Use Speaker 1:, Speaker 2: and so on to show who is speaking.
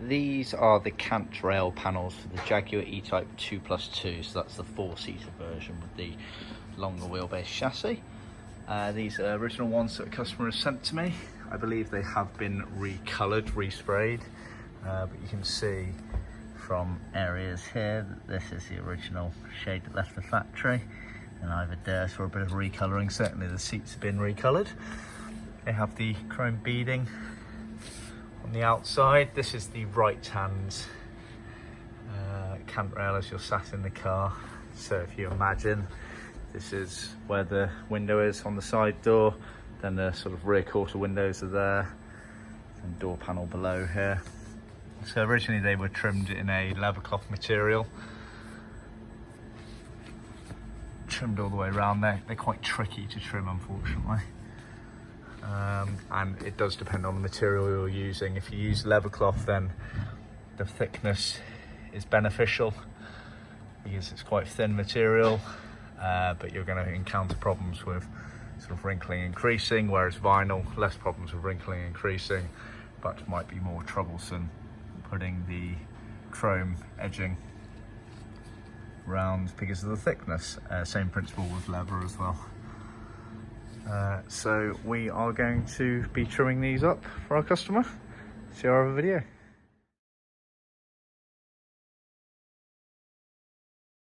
Speaker 1: These are the cant rail panels for the Jaguar E-Type 2+2, so that's the 4-seater version with the longer wheelbase chassis. These are original ones that a customer has sent to me. I believe they have been recolored, resprayed, but you can see from areas here that this is the original shade that left the factory, and either dearth or a bit of recoloring. Certainly the seats have been recolored. They have the chrome beading on the outside. This is the right hand cant rail as you're sat in the car. So if you imagine, this is where the window is on the side door, then the sort of rear quarter windows are there, and door panel below here. So originally they were trimmed in a leather cloth material, trimmed all the way around. They're quite tricky to trim, unfortunately. And it does depend on the material you're using. If you use leather cloth, then the thickness is beneficial because it's quite thin material, but you're going to encounter problems with sort of wrinkling and creasing, whereas vinyl, less problems with wrinkling and creasing, but might be more troublesome putting the chrome edging round because of the thickness. Same principle with leather as well. So we are going to be trimming these up for our customer. See our other video.